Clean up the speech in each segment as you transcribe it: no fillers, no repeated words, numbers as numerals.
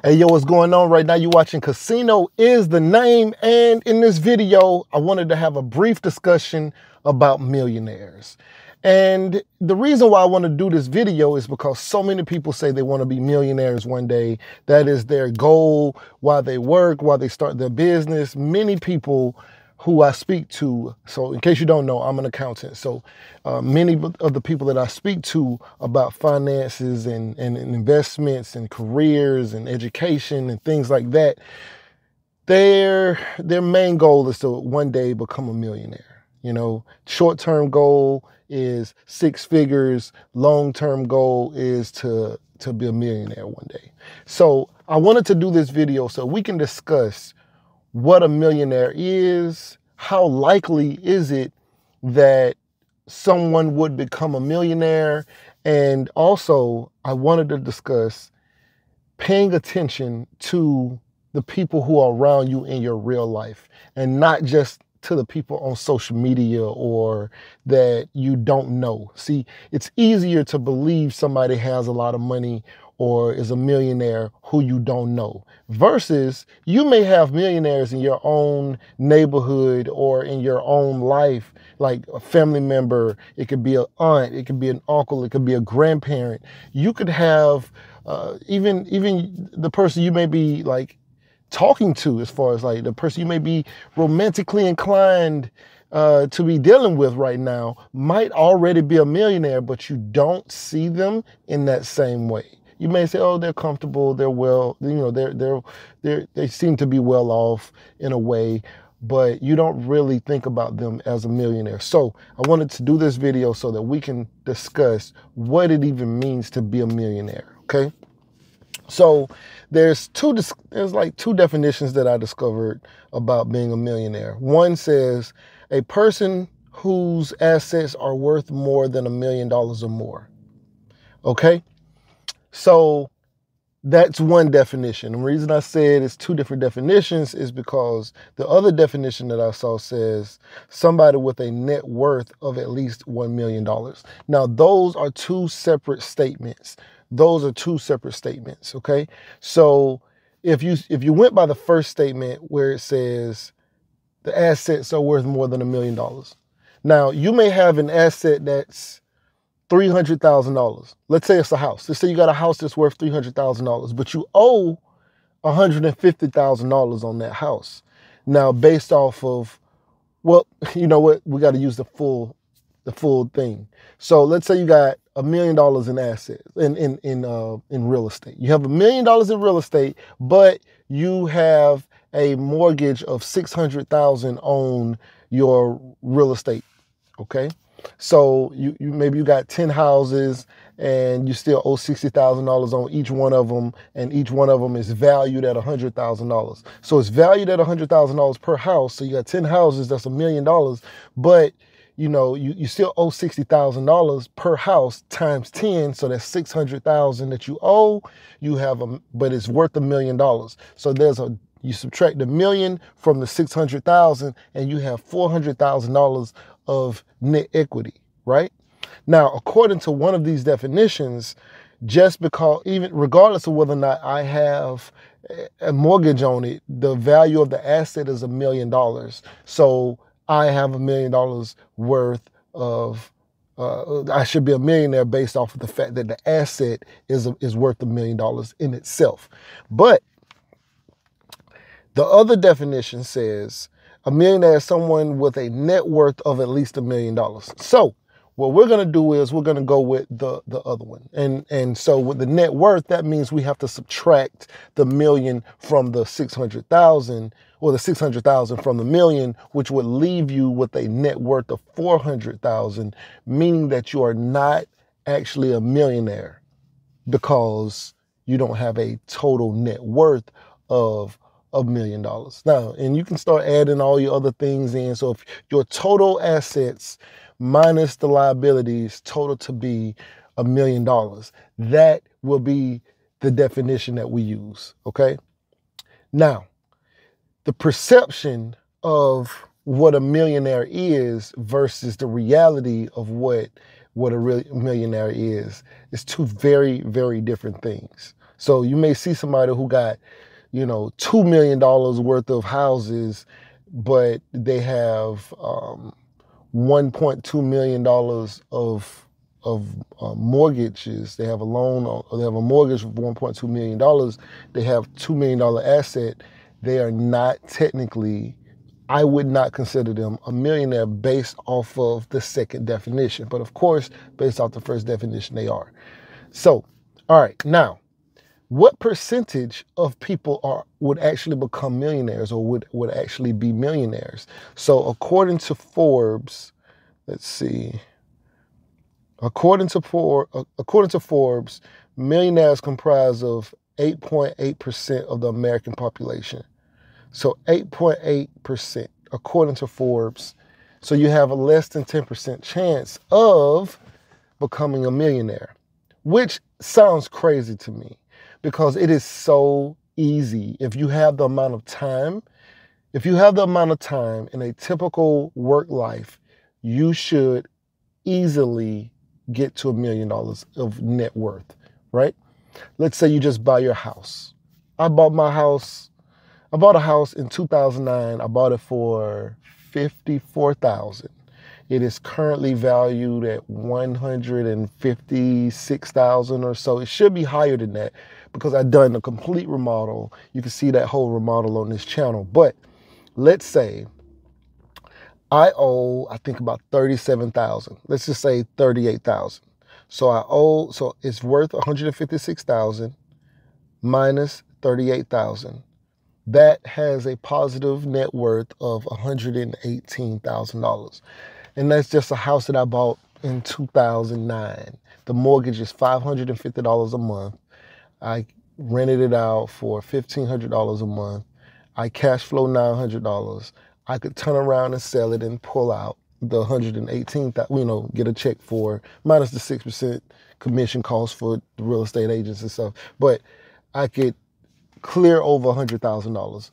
Hey, yo, what's going on right now? You're watching Casino is the Name. And in this video, I wanted to have a brief discussion about millionaires. And the reason why I want to do this video is because so many people say they want to be millionaires one day. That is their goal while they work, while they start their business. Many people who I speak to, so in case you don't know, I'm an accountant. So many of the people that I speak to about finances and investments and careers and education and things like that, their main goal is to one day become a millionaire. You know, short-term goal is 6 figures. Long-term goal is to be a millionaire one day. So I wanted to do this video so we can discuss what a millionaire is, how likely is it that someone would become a millionaire, and also I wanted to discuss paying attention to the people who are around you in your real life and not just to the people on social media or that you don't know. See, it's easier to believe somebody has a lot of money or is a millionaire who you don't know, versus you may have millionaires in your own neighborhood or in your own life, like a family member. It could be an aunt, it could be an uncle, it could be a grandparent. You could have even the person you may be like talking to, as far as like the person you may be romantically inclined to be dealing with right now, might already be a millionaire, but you don't see them in that same way. You may say, oh, they're comfortable, they're well, you know, they seem to be well off in a way, but you don't really think about them as a millionaire. So I wanted to do this video so that we can discuss what it even means to be a millionaire, okay? So there's like two definitions that I discovered about being a millionaire. One says a person whose assets are worth more than $1 million or more. Okay? So that's one definition. The reason I said it's two different definitions is because the other definition that I saw says somebody with a net worth of at least $1 million. Now, those are two separate statements. Those are two separate statements, okay? So if you went by the first statement where it says the assets are worth more than $1 million. Now, you may have an asset that's $300,000. Let's say it's a house. Let's say you got a house that's worth $300,000, but you owe $150,000 on that house. Now, based off of, well, you know what? We got to use the full thing. So let's say you got $1 million in assets in real estate. You have $1 million in real estate, but you have a mortgage of $600,000 on your real estate. Okay. So you maybe you got 10 houses and you still owe $60,000 on each one of them, and each one of them is valued at $100,000. So it's valued at $100,000 per house. So you got 10 houses, that's $1 million, but you know, you still owe $60,000 per house times 10. So that's $600,000 that you owe. You have but it's worth $1 million. So you subtract $1 million from the $600,000 and you have $400,000 of net equity, right? Now, according to one of these definitions, just because, even regardless of whether or not I have a mortgage on it, the value of the asset is $1 million. So I have $1 million worth of, I should be a millionaire based off of the fact that the asset is worth $1 million in itself. But the other definition says a millionaire is someone with a net worth of at least $1 million. So what we're going to do is we're going to go with the other one. And so with the net worth, that means we have to subtract the million from the 600,000, or the 600,000 from the million, which would leave you with a net worth of 400,000, meaning that you are not actually a millionaire because you don't have a total net worth of $1 million. Now, and you can start adding all your other things in. So if your total assets minus the liabilities total to be $1 million, that will be the definition that we use, okay? Now, the perception of what a millionaire is versus the reality of what a real millionaire is two very, very different things. So you may see somebody who got, you know, $2 million worth of houses, but they have $1.2 million of mortgages. They have a loan, or they have a mortgage of $1.2 million. They have $2 million asset. They are not technically, I would not consider them a millionaire based off of the second definition. But of course, based off the first definition, they are. So, all right, now, what percentage of people would actually become millionaires, or would actually be millionaires? So according to Forbes, let's see. According to Forbes, millionaires comprise of 8.8% of the American population. So 8.8%, according to Forbes. So you have a less than 10% chance of becoming a millionaire, which sounds crazy to me because it is so easy. If you have the amount of time, in a typical work life, you should easily get to $1 million of net worth, right? Let's say you just buy your house. I bought a house in 2009. I bought it for $54,000. It is currently valued at $156,000 or so. It should be higher than that because I've done a complete remodel. You can see that whole remodel on this channel. But let's say I owe, I think, about $37,000. Let's just say $38,000. So it's worth $156,000 minus $38,000. That has a positive net worth of $118,000. And that's just a house that I bought in 2009. The mortgage is $550 a month. I rented it out for $1,500 a month. I cash flow $900. I could turn around and sell it and pull out the $118,000, get a check for, minus the 6% commission cost for the real estate agents and stuff. But I could clear over $100,000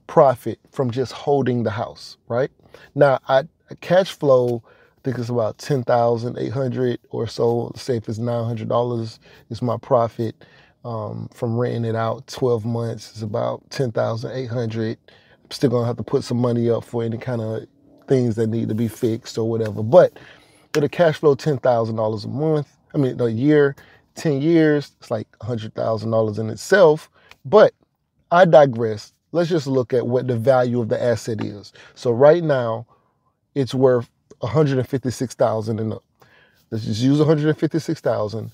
profit from just holding the house, right? Now, I cash flow, I think it's about $10,800 or so. Say if it's $900 is my profit from renting it out 12 months. It's about $10,800. I'm still gonna have to put some money up for any kind of things that need to be fixed or whatever. But it'll cash flow $10,000 a month. A year, 10 years, it's like $100,000 in itself. But I digress. Let's just look at what the value of the asset is. So right now, it's worth $156,000 and up. Let's just use $156,000.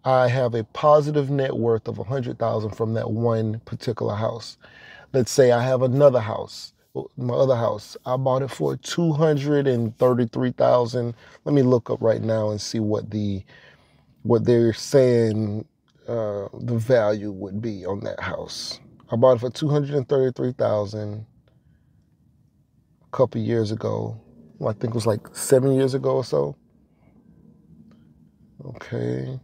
I have a positive net worth of $100,000 from that one particular house. Let's say I have another house, my other house. I bought it for $233,000. Let me look up right now and see what they're saying the value would be on that house. I bought it for $233,000 a couple years ago. Well, I think it was like 7 years ago or so. Okay.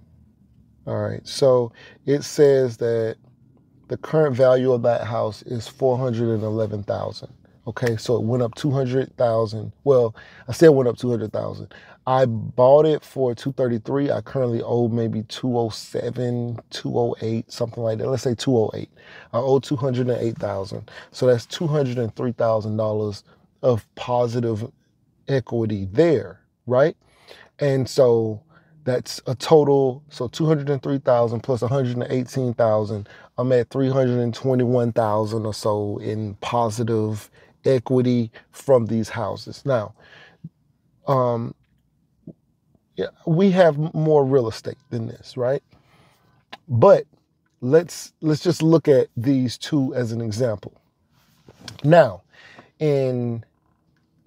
All right. So it says that the current value of that house is $411,000. Okay, so it went up $200,000. Well, I said it went up $200,000. I bought it for $233,000. I currently owe maybe $207,000, $208,000, something like that. Let's say $208,000. I owe $208,000. So that's $203,000 of positive equity there, right? And so that's a total, so $203,000 plus $118,000. I'm at $321,000 or so in positive equity from these houses. Now, we have more real estate than this, right? But let's just look at these two as an example. Now, in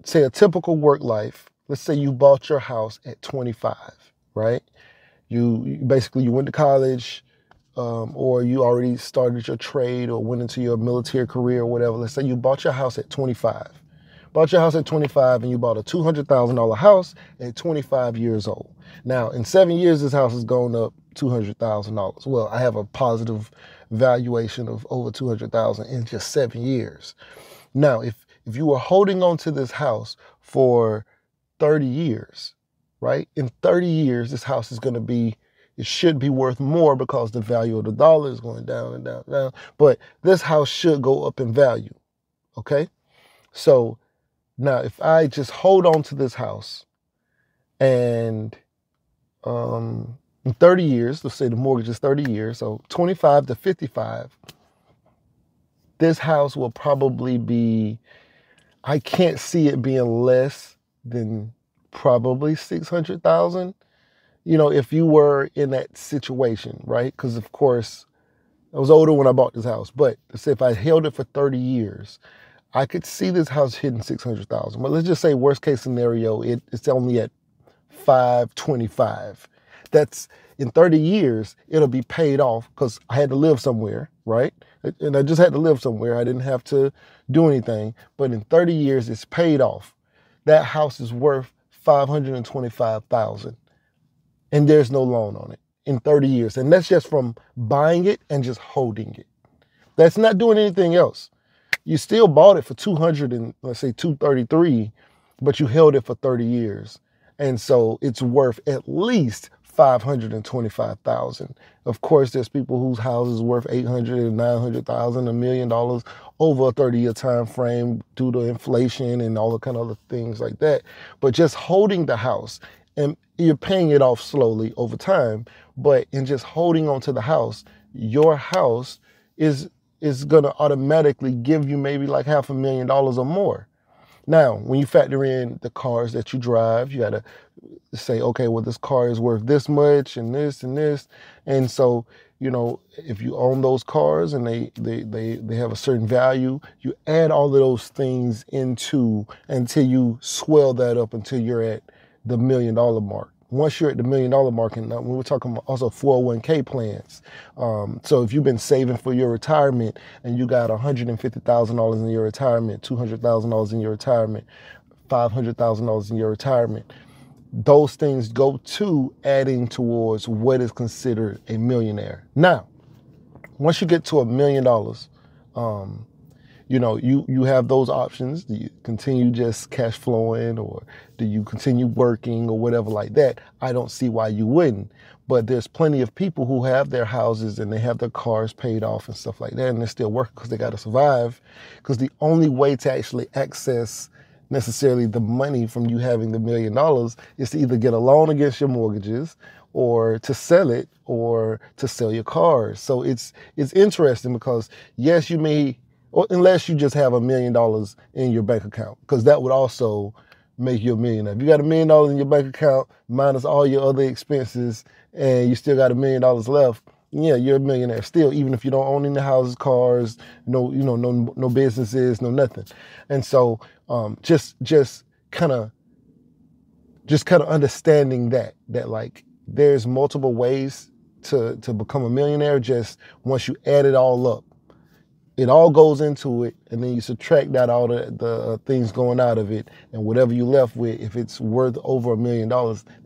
say a typical work life, let's say you bought your house at 25, right? You basically went to college, or you already started your trade or went into your military career or whatever. Let's say you bought your house at 25. Bought your house at 25 and you bought a $200,000 house at 25 years old. Now, in 7 years, this house has gone up $200,000. Well, I have a positive valuation of over $200,000 in just 7 years. Now, if you were holding on to this house for 30 years, right? In 30 years, this house is going to be it should be worth more because the value of the dollar is going down and down and down. But this house should go up in value, okay? So now if I just hold on to this house and in 30 years, let's say the mortgage is 30 years, so 25 to 55, this house will probably be, I can't see it being less than probably 600,000. You know, if you were in that situation, right? Because of course, I was older when I bought this house, but let's say if I held it for 30 years, I could see this house hitting 600,000. But let's just say worst case scenario, it's only at 525. That's in 30 years, it'll be paid off because I had to live somewhere, right? And I just had to live somewhere. I didn't have to do anything. But in 30 years, it's paid off. That house is worth $525,000. And there's no loan on it in 30 years. And that's just from buying it and just holding it. That's not doing anything else. You still bought it for 200 and let's say 233, but you held it for 30 years. And so it's worth at least $525,000. Of course, there's people whose houses worth $800,000 and $900,000, $1 million over a 30-year time frame due to inflation and all the kind of other things like that. But just holding the house, and you're paying it off slowly over time, but in just holding on to the house, your house is going to automatically give you maybe like $500,000 or more. Now, when you factor in the cars that you drive, you got to say, okay, well, this car is worth this much and this and this. And so, you know, if you own those cars and they have a certain value, you add all of those things into until you swell that up until you're at the $1 million mark. Once you're at the $1 million mark, and we were talking about also 401k plans. So if you've been saving for your retirement and you got $150,000 in your retirement, $200,000 in your retirement, $500,000 in your retirement, those things go to adding towards what is considered a millionaire. Now, once you get to $1 million, you know, you have those options. Do you continue just cash flowing, or do you continue working, or whatever like that? I don't see why you wouldn't. But there's plenty of people who have their houses and they have their cars paid off and stuff like that, and they're still working because they got to survive. Because the only way to actually access necessarily the money from you having the $1 million is to either get a loan against your mortgages, or to sell it, or to sell your cars. So it's interesting because yes, you may, or unless you just have $1 million in your bank account, because that would also make you a millionaire. If you got $1 million in your bank account minus all your other expenses, and you still got $1 million left, yeah, you're a millionaire still, even if you don't own any houses, cars, no businesses, no nothing. And so just kind of understanding that like there's multiple ways to become a millionaire. Just once you add it all up, it all goes into it, and then you subtract out all the things going out of it, and whatever you left with, if it's worth over $1 million,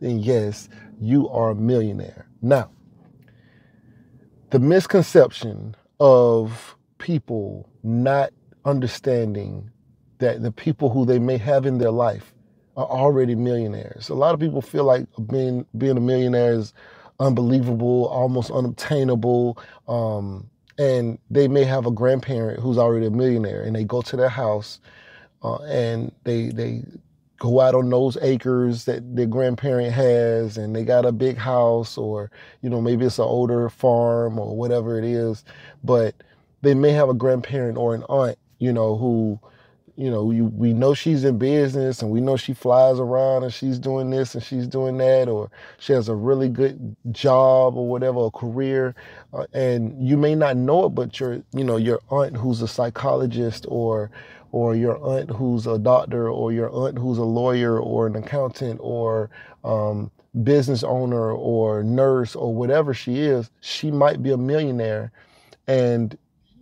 then yes, you are a millionaire. Now, the misconception of people not understanding that the people who they may have in their life are already millionaires. A lot of people feel like being a millionaire is unbelievable, almost unobtainable, and they may have a grandparent who's already a millionaire, and they go to their house and they go out on those acres that their grandparent has, and they got a big house, or, you know, maybe it's an older farm or whatever it is, but they may have a grandparent or an aunt, you know, who, you know, we know she's in business, and we know she flies around and she's doing this and she's doing that, or she has a really good job or whatever, a career, and you may not know it, but your aunt who's a psychologist, or your aunt who's a doctor, or your aunt who's a lawyer or an accountant, or business owner or nurse or whatever she is, she might be a millionaire, and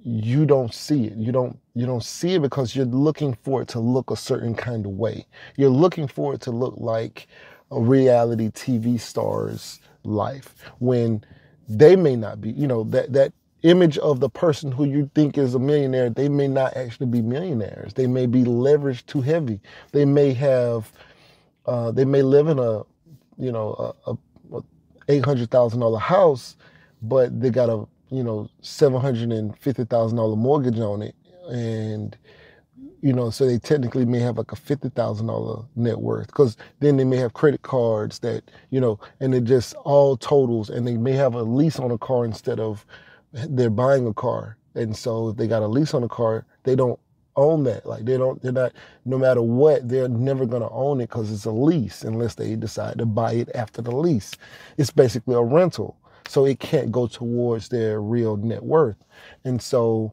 you don't see it. You don't see it because you're looking for it to look a certain kind of way. You're looking for it to look like a reality TV star's life, when they may not be. You know, that image of the person who you think is a millionaire, they may not actually be millionaires. They may be leveraged too heavy. They may have, they may live in a $800,000 house, but they got a, you know, $750,000 mortgage on it. And, you know, so they technically may have like a $50,000 net worth, because then they may have credit cards that, you know, and it just all totals, and they may have a lease on a car instead of they're buying a car. And so if they got a lease on a car, they don't own that. Like they're not, no matter what, they're never going to own it because it's a lease unless they decide to buy it after the lease. It's basically a rental. So it can't go towards their real net worth. And so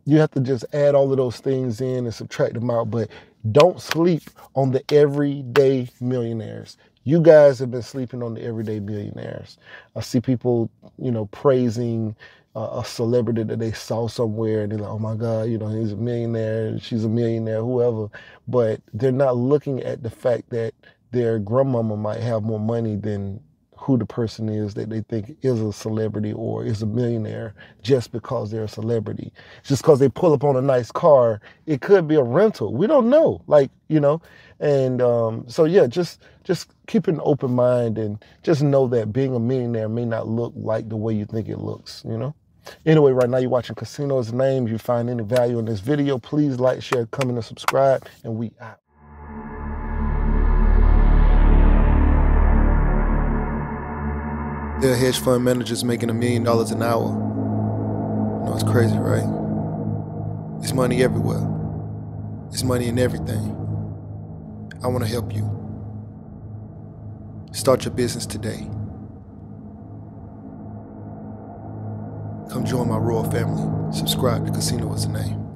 you have to just add all of those things in and subtract them out, but don't sleep on the everyday millionaires. You guys have been sleeping on the everyday millionaires. I see people, you know, praising a celebrity that they saw somewhere, and they're like, oh my God, you know, he's a millionaire, she's a millionaire, whoever. But they're not looking at the fact that their grandmama might have more money than who the person is that they think is a celebrity or is a millionaire just because they're a celebrity. Just because they pull up on a nice car, it could be a rental. We don't know, like, you know. And so yeah, just keep an open mind, and just know that being a millionaire may not look like the way you think it looks, you know. Anyway, right now you're watching Casino is the Name. If you find any value in this video, please like, share, comment, and subscribe, and we out. There are hedge fund managers making $1 million an hour. You know, it's crazy, right? It's money everywhere. It's money in everything. I want to help you. Start your business today. Come join my royal family. Subscribe to Casino is the Name.